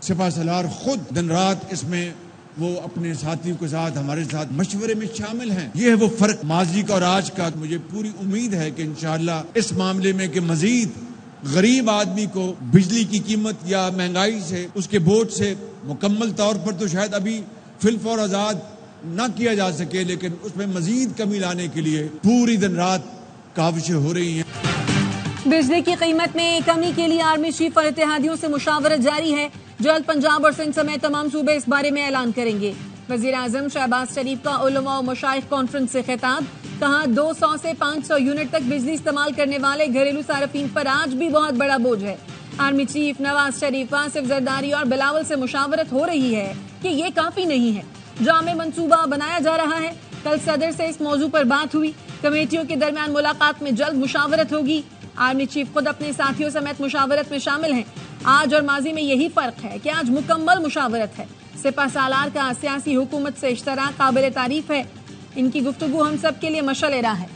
सिपा सलार खुद दिन रात इसमें वो अपने साथियों के साथ हमारे साथ मशवरे में शामिल हैं। ये है वो फर्क माजी का और आज का। मुझे पूरी उम्मीद है कि इंशाअल्लाह इस मामले में कि मजीद गरीब आदमी को बिजली की कीमत या महंगाई से उसके बोझ से मुकम्मल तौर पर तो शायद अभी फिलफौर आजाद ना किया जा सके, लेकिन उसमें मजीद कमी लाने के लिए पूरी दिन रात काविशें हो रही हैं। बिजली की कीमत में कमी के लिए आर्मी चीफ और इत्तेहादियों से मुशावरत जारी है। जल्द पंजाब और सिंध समेत तमाम सूबे इस बारे में ऐलान करेंगे। वजीर आजम शहबाज शरीफ का उलमा और मशाइख कॉन्फ्रेंस से खिताब। कहा 200 से 500 यूनिट तक बिजली इस्तेमाल करने वाले घरेलू सार्फिन पर आज भी बहुत बड़ा बोझ है। आर्मी चीफ नवाज शरीफ, आसिफ जरदारी और बिलावल से मुशावरत हो रही है कि ये काफी नहीं है, जामे मंसूबा बनाया जा रहा है। कल सदर से इस मौजू पर बात हुई। कमेटियों के दरमियान मुलाकात में जल्द मुशावरत होगी। आर्मी चीफ खुद अपने साथियों समेत मुशावरत में शामिल हैं। आज और माजी में यही फर्क है कि आज मुकम्मल मुशावरत है। सिपा सालार का सियासी हुकूमत से इश्तराक काबिल तारीफ है। इनकी गुफ्तगू हम सब के लिए मशअल राह है।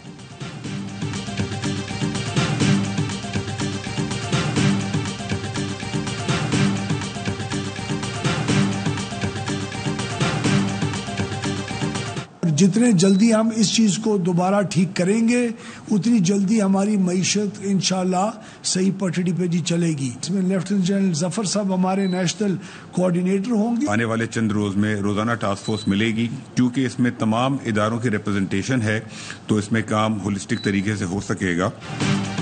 जितने जल्दी हम इस चीज को दोबारा ठीक करेंगे उतनी जल्दी हमारी मईशत इंशाल्लाह सही पटड़ी पे जी चलेगी। इसमें लेफ्टिनेंट जनरल जफर साहब हमारे नेशनल कोऑर्डिनेटर होंगे। आने वाले चंद रोज में रोजाना टास्क फोर्स मिलेगी। क्योंकि इसमें तमाम इदारों की रिप्रेजेंटेशन है तो इसमें काम होलिस्टिक तरीके से हो सकेगा।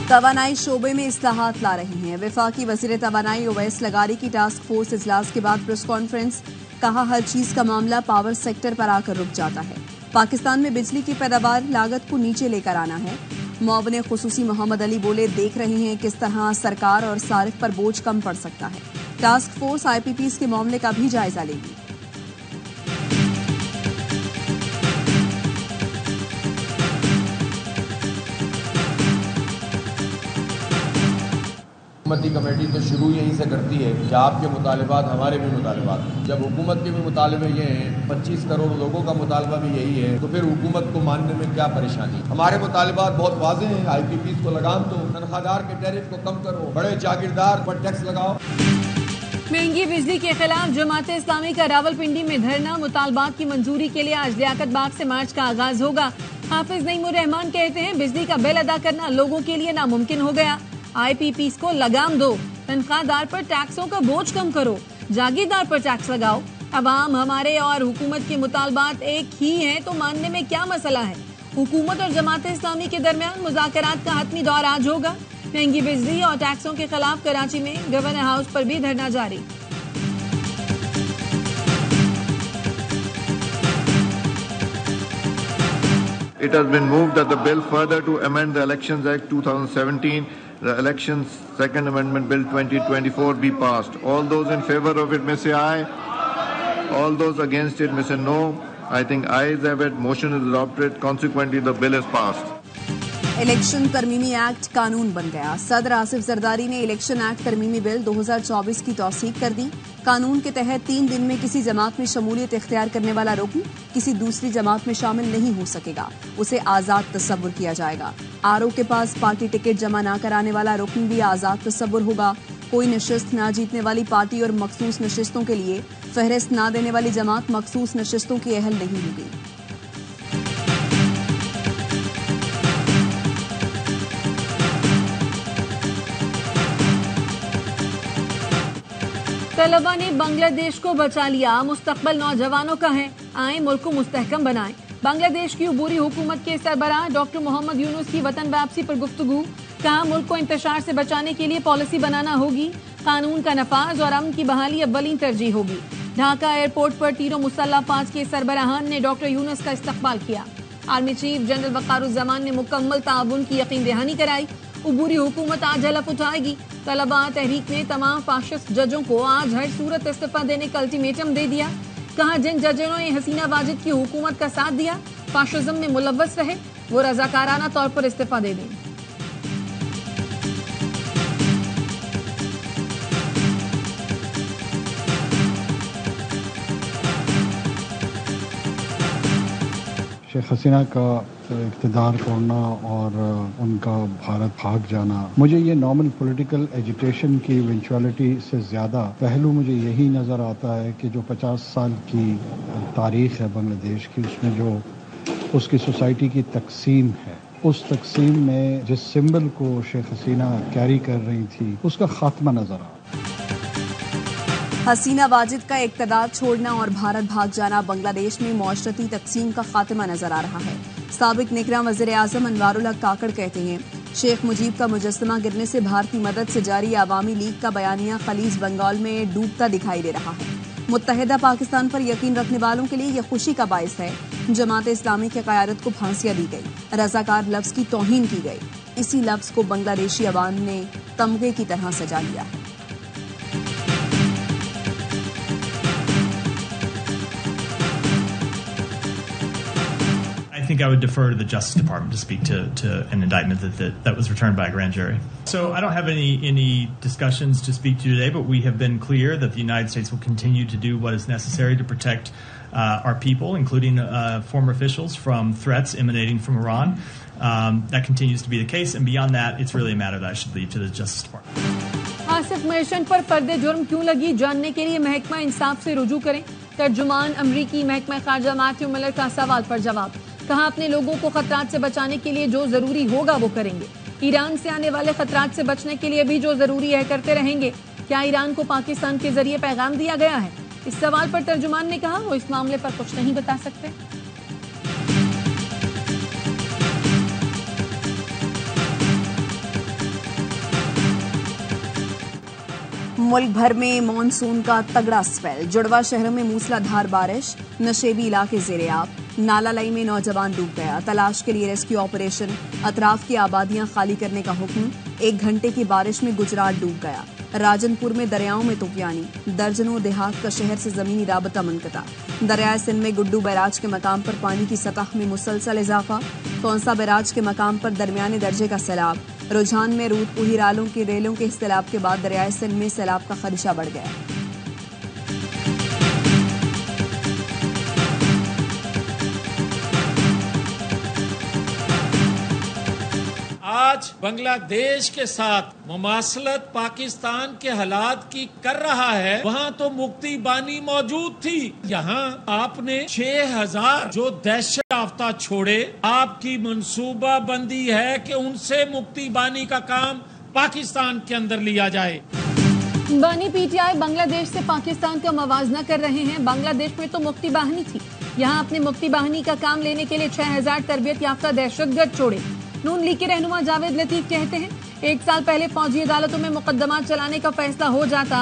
तवानाई शोबे में इस्लाहात ला रहे हैं। वफाकी वजीर तवानाई ओवैस लगारी की टास्क फोर्स इजलास के बाद प्रेस कॉन्फ्रेंस। कहा हर चीज का मामला पावर सेक्टर पर आकर रुक जाता है। पाकिस्तान में बिजली की पैदावार लागत को नीचे लेकर आना है। मुआवने खुसूसी मोहम्मद अली बोले, देख रहे हैं किस तरह सरकार और सारिफ पर बोझ कम पड़ सकता है। टास्क फोर्स IPPs के मामले का भी जायजा लेगी। हुकूमती कमेटी तो शुरू यहीं से करती है कि आपके मुतालबात हमारे भी मुतालबात। जब हुकूमत के भी मुतालबे ये हैं, 25 करोड़ लोगों का मुतालबा भी यही है, तो फिर हुकूमत को मानने में क्या परेशानी। हमारे मुतालबात बहुत वाज़ेह हैं। IPPs को लगाम दो, तनख्वाहदार के टैरिफ को कम करो, बड़े जागीरदार पर टैक्स लगाओ। महंगी बिजली के खिलाफ जमात इस्लामी का रावलपिंडी में धरना। मुतालबात की मंजूरी के लिए आज लियाकत बाग से मार्च का आगाज होगा। हाफिज नईमुर रहमान कहते हैं, बिजली का बिल अदा करना लोगों के लिए नामुमकिन हो गया। IPPs को लगाम दो, तनख्वाहदार पर टैक्सों का बोझ कम करो, जागीरदार पर टैक्स लगाओ। अवाम हमारे और हुकूमत के मुतालबात एक ही हैं तो मानने में क्या मसला है। हुकूमत और जमात इस्लामी के दरमियान मुज़ाकरात का हतमी दौर आज होगा। महंगी बिजली और टैक्सों के खिलाफ कराची में गवर्नर हाउस पर भी धरना जारी। It has been moved that the bill further to amend the Elections Act 2017, the Elections Second Amendment Bill 2024 be passed. All those in favor of it may say aye. All those against it may say no. I think ayes have it. Motion is adopted. Consequently, the bill is passed. Election तरमीमी act कानून बन गया। सदर आसिफ जरदारी ने election act तरमीमी bill 2024 की तौसीक कर दी। कानून के तहत 3 दिन में किसी जमात में शमूलियत इख्तियार करने वाला रुकन किसी दूसरी जमात में शामिल नहीं हो सकेगा। उसे आज़ाद तस्वुर किया जाएगा। RO के पास पार्टी टिकट जमा न कराने वाला रुकन भी आज़ाद तस्वुर होगा। कोई नशिस्त न जीतने वाली पार्टी और मखसूस नशिस्तों के लिए फहरिस्त न देने वाली जमात मखसूस नशिस्तों की अहल नहीं होगी। तलबा ने बांग्लादेश को बचा लिया। मुस्तकबल नौजवानों का है, आए मुल्क को मुस्तहकम बनाएं। बांग्लादेश की उबूरी हुकूमत के सरबराह डॉक्टर मोहम्मद यूनुस की वतन वापसी पर गुफ्तगू। कहा, मुल्क को इंतशार से बचाने के लिए पॉलिसी बनाना होगी। कानून का नफाज और अमन की बहाली अव्वलीन तरजीह होगी। ढाका एयरपोर्ट पर तीनों मुसल्लह अफवाज के सरबराहान ने डॉक्टर यूनुस का इस्तकबाल किया। आर्मी चीफ जनरल वक़ारुज़्ज़मान ने मुकम्मल ताउन की यकीन दहानी कराई। उबूरी हुकूमत आज हलफ उठाएगी। तलबा तहरीक ने तमाम फाशिस्ट जजों को आज हर सूरत इस्तीफा देने का अल्टीमेटम दे दिया। कहा, जिन जजों ने हसीना वाजिद की हुकूमत का साथ दिया, फाशिज्म में मुलव्वस रहे, वो रजाकाराना तौर पर इस्तीफा दे दें। शेख हसीना का इक़्तिदार तोड़ना और उनका भारत भाग जाना, मुझे ये नॉर्मल पॉलिटिकल एजिटेशन की इवेंचुअलिटी से ज़्यादा पहलू मुझे यही नज़र आता है कि जो 50 साल की तारीख़ है बांग्लादेश की, उसमें जो उसकी सोसाइटी की तकसीम है, उस तकसीम में जिस सिंबल को शेख हसीना कैरी कर रही थी, उसका खात्मा नज़र आ रहा। हसीना वाजिद का इक़्तिदार छोड़ना और भारत भाग जाना बांग्लादेश में मौशरती तकसीम का खात्मा नजर आ रहा है। साबिक निगरां वज़ीर आज़म अनवारुल हक काकड़ कहते हैं, शेख मुजीब का मुजस्समा गिरने से भारतीय मदद से जारी अवामी लीग का बयानिया खलीज बंगाल में डूबता दिखाई दे रहा है। मुत्तहिदा पाकिस्तान पर यकीन रखने वालों के लिए यह खुशी का बाइस है। जमात इस्लामी की क़यादत को फांसियां दी गई, रज़ाकार लफ्ज़ की तौहीन की गई। इसी लफ्ज़ को बांग्लादेशी अवाम ने तमगे की तरह सजा लिया है। I think I would defer to the Justice Department to speak to an indictment that was returned by a grand jury. So I don't have any discussions to speak to today, but we have been clear that the United States will continue to do what is necessary to protect our people, including former officials, from threats emanating from Iran. That continues to be the case, and beyond that, it's really a matter that I should leave to the Justice Department. Asif mission पर फर्द जुर्म क्यों लगी जानने के लिए महकमा इंसाफ से रुजू करें। तर्जुमान अमरीकी महकमा खारजा मैथ्यू मिलर का सवाल पर जवाब। कहा, अपने लोगों को खतरात से बचाने के लिए जो जरूरी होगा वो करेंगे। ईरान से आने वाले खतरात से बचने के लिए भी जो जरूरी है करते रहेंगे। क्या ईरान को पाकिस्तान के जरिए पैगाम दिया गया है? इस सवाल पर तर्जुमान ने कहा, वो इस मामले पर कुछ नहीं बता सकते। मुल्क भर में मॉनसून का तगड़ा स्पेल, जुड़वा शहरों में मूसलाधार बारिश, नशेबी इलाके ज़ेरे-आब। नालालाई में नौजवान डूब गया, तलाश के लिए रेस्क्यू ऑपरेशन, अतराफ की आबादियां खाली करने का हुक्म। 1 घंटे की बारिश में गुजरात डूब गया। राजनपुर में दरियाओं में तूफानी, दर्जनों देहात का शहर से जमीनी राबता मुनक़ता। दरियाए सिंध में गुड्डू बैराज के मकाम पर पानी की सतह में मुसलसल इजाफा। कौंसा बैराज के मकाम पर दरमियाने दर्जे का सैलाब। रुझान में रूदपुही रेलों के सैलाब के बाद दरियाए सिंध में सैलाब का खदशा बढ़ गया। आज बांग्लादेश के साथ मुमासलत पाकिस्तान के हालात की कर रहा है, वहाँ तो मुक्ति बानी मौजूद थी। यहाँ आपने 6000 जो दहशत याफ्ता छोड़े। आपकी मंसूबा बंदी है कि उनसे मुक्ति बानी का काम पाकिस्तान के अंदर लिया जाए। बानी पीटीआई बांग्लादेश से पाकिस्तान का मवाजना कर रहे हैं। बांग्लादेश में तो मुक्ति बाहिनी थी, यहाँ अपने मुक्ति बाहिनी का काम लेने के लिए 6000 तरबियत याफ्ता दहशतगर्द छोड़े। नून लीग के रहनुमा जावेद लतीफ कहते हैं, 1 साल पहले फौजी अदालतों में मुकदमा चलाने का फैसला हो जाता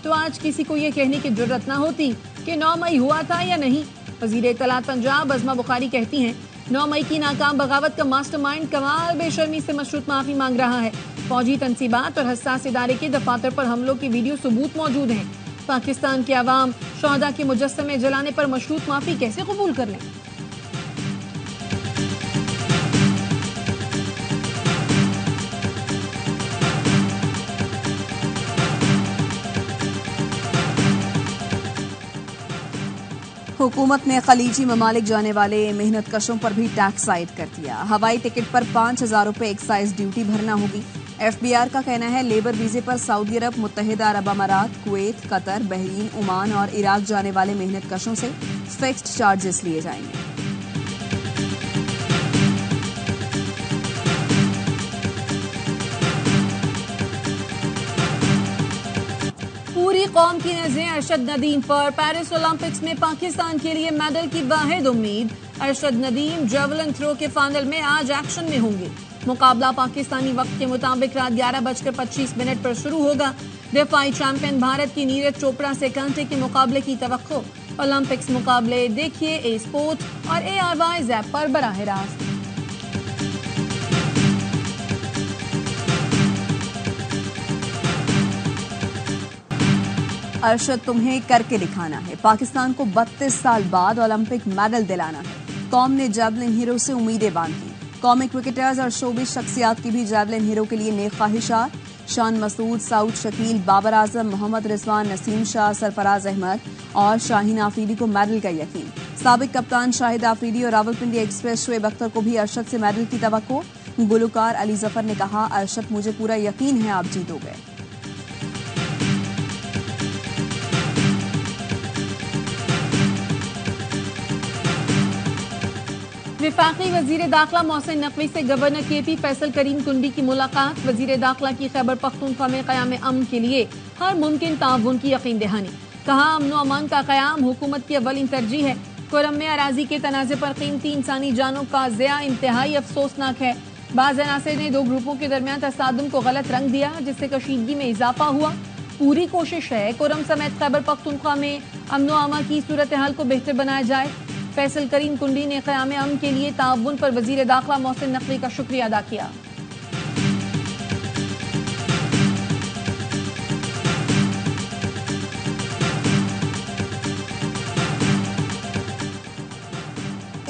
तो आज किसी को ये कहने की जुर्रत न होती कि 9 मई हुआ था या नहीं। वजीर इत्तलात पंजाब अज़मा बुखारी कहती हैं, 9 मई की नाकाम बगावत का मास्टरमाइंड कमाल बेशर्मी से मशरूत माफी मांग रहा है। फौजी तंसीबात और हसास इदारे के दफातर पर हमलों की वीडियो सबूत मौजूद हैं। पाकिस्तान के अवाम शोहदा के मुजस्समे जलाने पर मशरूत माफी कैसे कबूल कर लें? हुकूमत ने खलीजी ममालिक जाने वाले मेहनत कशों पर भी टैक्स आयद कर दिया। हवाई टिकट पर 5000 रुपए एक्साइज ड्यूटी भरना होगी। FBR का कहना है, लेबर वीजे पर सऊदी अरब, मुत्तहिदा अरब अमारात, कुवैत, कतर, बहरीन, ओमान और इराक जाने वाले मेहनत कशों से फिक्स्ड चार्जेस लिए जाएंगे। पूरी कौम की नजरें अरशद नदीम पर। पेरिस ओलंपिक्स में पाकिस्तान के लिए मेडल की वाहिद उम्मीद। अरशद नदीम जेवलिन थ्रो के फाइनल में आज एक्शन में होंगे। मुकाबला पाकिस्तानी वक्त के मुताबिक रात 11:25 पर शुरू होगा। दिफाई चैंपियन भारत की नीरज चोपड़ा से कांटे के मुकाबले की तवक्को। ओलंपिक्स मुकाबले देखिए ए स्पोर्ट और ARY ऐप पर बराह रास्त। अरशद, तुम्हें करके दिखाना है। पाकिस्तान को 32 साल बाद ओलंपिक मेडल दिलाना है। कौम ने जैवलिन हीरो से उम्मीदें बांधी। कौमी क्रिकेटर्स और शोबिस शख्सियात की भी जैवलिन हीरो के लिए नेक ख्वाहिशात। शान मसूद, सऊद शकील, बाबर आजम, मोहम्मद रिजवान, नसीम शाह, सरफराज अहमद और शाहीन आफरीदी को मेडल का यकीन। साबिक कप्तान शाहिद आफरीदी और रावलपिंडी एक्सप्रेस शोएब अख्तर को भी अरशद से मेडल की तवक्को। गुलकार अली जफर ने कहा, अरशद मुझे पूरा यकीन है आप जीतोगे। विफाकी वजीर दाखिला मोहसिन नकवी से गवर्नर KP फैसल करीम कुंडी की मुलाकात। वजीर दाखिला की खैबर पख्तूनख्वा में क़याम अमन के लिए हर मुमकिन ताउन की यकीन दहानी। कहा, अमन अमान का क़याम हुकूमत की अव्वलीन तरजीह है। कुरम में अराजी के तनाज़े पर कीमती इंसानी जानों का ज़िया इंतहाई अफसोसनाक है। बाज़ अनासर ने दो ग्रुपों के दरमियान तसादुम को गलत रंग दिया, जिससे कशीदगी में इजाफा हुआ। पूरी कोशिश है कुरम समेत खैबर पख्तूनख्वा में अमन अमान की सूरत हाल को बेहतर बनाया जाए। फैसल करीम कुंडी ने क़याम अमन के लिए ताउन पर वजीर दाखिला मोहसिन नकवी का शुक्रिया अदा किया।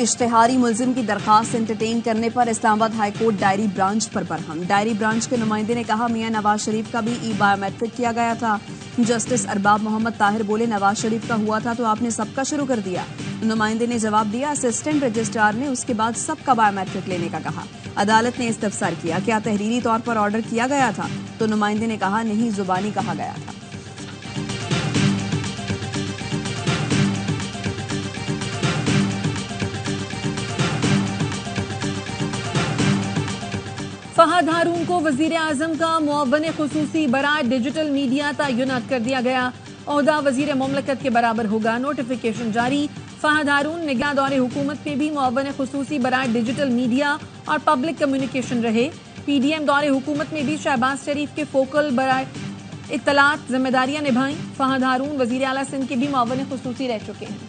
इश्तिहारी मुल्जिम की दरखास्त एंटरटेन करने पर इस्लामाबाद हाईकोर्ट डायरी ब्रांच पर बरहम। डायरी ब्रांच के नुमाइंदे ने कहा, मियां नवाज शरीफ का भी बायोमेट्रिक किया गया था। जस्टिस अरबाब मोहम्मद ताहिर बोले, नवाज शरीफ का हुआ था तो आपने सबका शुरू कर दिया। नुमाइंदे ने जवाब दिया, असिस्टेंट रजिस्ट्रार ने उसके बाद सबका बायोमेट्रिक लेने का कहा। अदालत ने इस्तफसार किया, क्या तहरीरी तौर पर ऑर्डर किया गया था? तो नुमाइंदे ने कहा, नहीं, जुबानी कहा गया था। फहद हारून को वजीर आजम का मुअव्वन खुसूसी बराए डिजिटल मीडिया तयनात कर दिया गया। ओहदा वजीर मुमलकत के बराबर होगा। नोटिफिकेशन जारी। फहद हारून निगरान दौरे हुकूमत में भी मुअव्वन खुसूसी बराए डिजिटल मीडिया और पब्लिक कम्युनिकेशन रहे। PDM दौरे हुकूमत में भी शहबाज शरीफ के फोकल बराए इत्तलात जिम्मेदारियां निभाई। फहद हारून वजीर आला सिंध के भी मुअव्वन खुसूसी रह चुके हैं।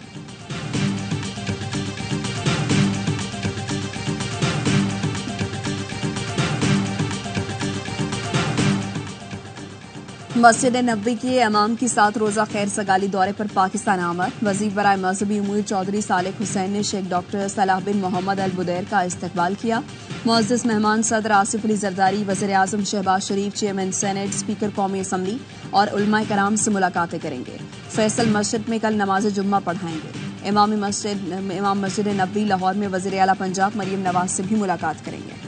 मस्जिद नबवी के इमाम की 7 रोजा खैर सगाली दौरे पर पाकिस्तान आमद। वजीर बराए मजहबी उमूर चौधरी सालेह हुसैन ने शेख डॉक्टर सलाह बिन मोहम्मद अल बुदैर का इस्तकबाल किया। मुअज़्ज़िज़ मेहमान सदर आसिफ अली जरदारी, वज़ीर आज़म शहबाज शरीफ, चेयरमैन सेनेट, स्पीकर कौमी असम्बली और उलमाए कराम से मुलाकातें करेंगे। फैसल मस्जिद में कल नमाज जुम्मा पढ़ाएंगे। इमाम मस्जिद नबवी लाहौर में वज़ीर आला पंजाब मरियम नवाज से भी मुलाकात करेंगे।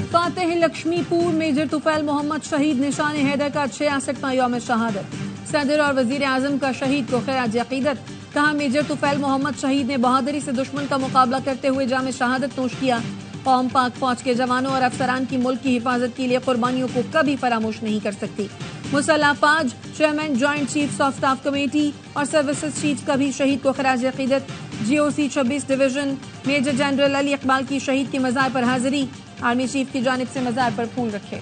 फातेह लक्ष्मीपुर मेजर तुफैल मोहम्मद शहीद निशान हैदर का 66वां यौम शहादत। सदर और वजीर आजम का शहीद को खैराज अकीदत। कहा, मेजर तुफैल मोहम्मद शहीद ने बहादुरी से दुश्मन का मुकाबला करते हुए जाम शहादत नोश किया। कौम पाक फौज के जवानों और अफसरान की मुल्क की हिफाजत के लिए कुर्बानियों को कभी फरामोश नहीं कर सकती। मुसल्लह फाज, chairman joint chiefs of staff committee और सर्विसेज चीफ का भी शहीद को खराज अकीदत। GOC 26 division major general Ali Iqbal की शहीद के मज़ार पर हाजिरी। आर्मी चीफ की जानिब से मज़ार पर फूल रखे।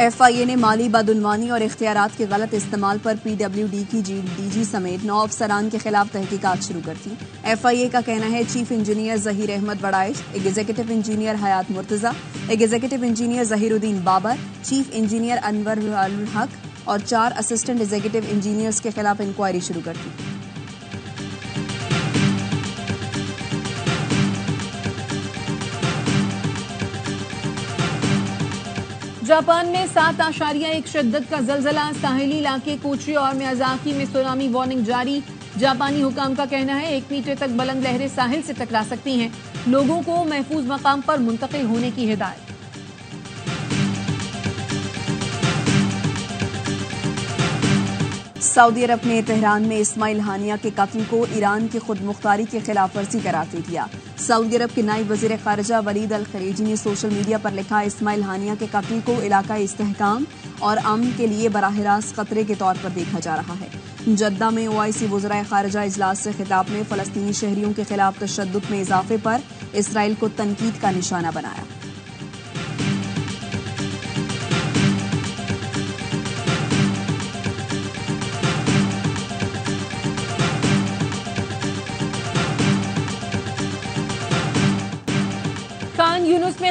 FIA ने माली बदउनवानी और इख्तियारात के गलत इस्तेमाल पर PWD की DG समेत 9 अफसरान के खिलाफ तहकीकात शुरू कर दी। FIA का कहना है, chief engineer Zaheer Ahmed Badaish, executive engineer Hayat Murtaza, executive engineer Zahiruddin Babar, chief engineer Anwar al Haq और 4 असिस्टेंट एग्जीक्यूटिव इंजीनियर्स के खिलाफ इंक्वायरी शुरू कर दी। जापान में 7.1 शिद्दत का जलजला। साहिली इलाके कोची और मियाज़ाकी में सुनामी वार्निंग जारी। जापानी हुकाम का कहना है 1 मीटर तक बुलंद लहरें साहिल से टकरा सकती हैं। लोगों को महफूज मकाम पर मुंतकिल होने की हिदायत। सऊदी अरब ने तेहरान में इस्माइल हानिया के कत्ल को ईरान की खुद मुख्तारी की खिलाफ वर्जी करार दे दिया। सऊदी अरब के नायब वजीर खारजा वलीद अल खलीजी ने सोशल मीडिया पर लिखा, इस्माइल हानिया के कत्ल को इलाकाई इस्तेहकाम और अमन के लिए बराह रास्त खतरे के तौर पर देखा जा रहा है। जद्दा में OIC वज़राए खारजा इजलास से खिताब में फलस्तीनी शहरियों के खिलाफ तशद्दुद में इजाफे पर इसराइल को तनकीद का निशाना बनाया।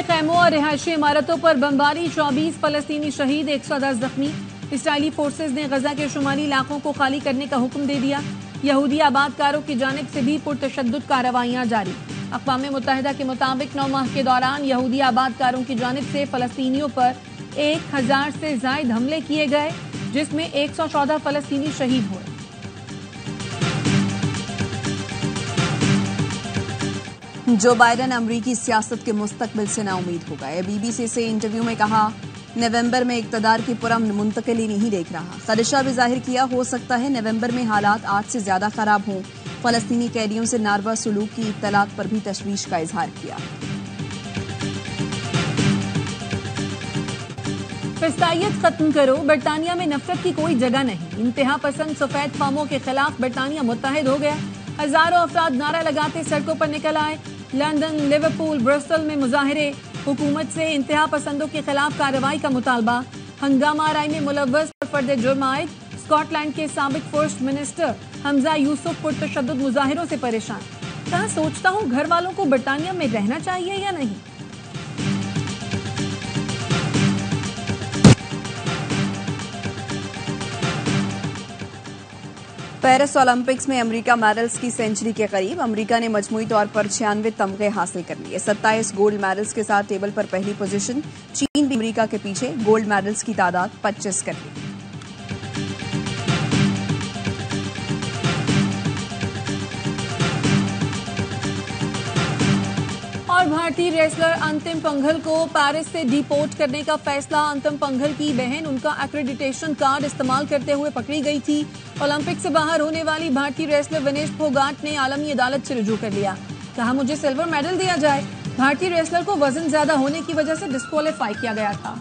में खैमों और रिहायशी इमारतों पर बमबारी, 24 फलस्तीनी शहीद, 110 जख्मी। इसराइली फोर्सेज ने गजा के शुमाली इलाकों को खाली करने का हुक्म दे दिया। यहूदी आबादकारों की जानिब से भी पुरतशद्दुद कार्रवाइयां जारी। अक़वाम मुत्तहिदा के मुताबिक 9 माह के दौरान यहूदी आबादकारों की जानिब से फलस्तीनियों पर 1000 से जायद हमले किए गए, जिसमें 114 फलस्तीनी शहीद हुए। जो बाइडेन अमरीकी सियासत के मुस्तकबिल से नाउमीद हो गए। बीबीसी से इंटरव्यू में कहा, नवंबर में इक़्तिदार की पुरअमन मुंतकिली नहीं देख रहा। खदशा भी जाहिर किया, हो सकता है नवंबर में हालात आज से ज्यादा खराब हों। फलस्तीनी कैदियों से नारवा सलूक की इत्तलात पर भी तशवीश का इजहार किया। फिस्तायत खत्म करो, बरतानिया में नफरत की कोई जगह नहीं। इंतहा पसंद सफेद फार्मों के खिलाफ बरतानिया मुत्तहिद हो गया। हजारों अफराद नारा लगाते सड़कों पर निकल आए। लंदन, लिवरपूल, ब्रसेल में मुजाहिरे। हुकूमत से इंतहा पसंदों के खिलाफ कार्रवाई का मुतालबा। हंगामा आराई में मुलव्वस फर्द जुर्म आयद। स्कॉटलैंड के साबिक फर्स्ट मिनिस्टर हमजा यूसुफ पुरतशद्दुद मुजाहिरों से परेशान। कहा, सोचता हूँ घर वालों को बरतानिया में रहना चाहिए या नहीं। पेरिस ओलंपिक्स में अमेरिका मेडल्स की सेंचुरी के करीब। अमेरिका ने मजमूई तौर पर 96 तमगे हासिल कर लिए। 27 गोल्ड मेडल्स के साथ टेबल पर पहली पोजीशन। चीन भी अमेरिका के पीछे, गोल्ड मेडल्स की तादाद 25 कर ली। और भारतीय रेसलर अंतिम पंघल को पेरिस से डिपोर्ट करने का फैसला। अंतिम पंघल की बहन उनका एक्रेडिटेशन कार्ड इस्तेमाल करते हुए पकड़ी गई थी। ओलंपिक से बाहर होने वाली भारतीय रेसलर विनेश फोगाट ने आलमी अदालत से रुजू कर लिया। कहा, मुझे सिल्वर मेडल दिया जाए। भारतीय रेसलर को वजन ज्यादा होने की वजह से डिस्क्वालीफाई किया गया था।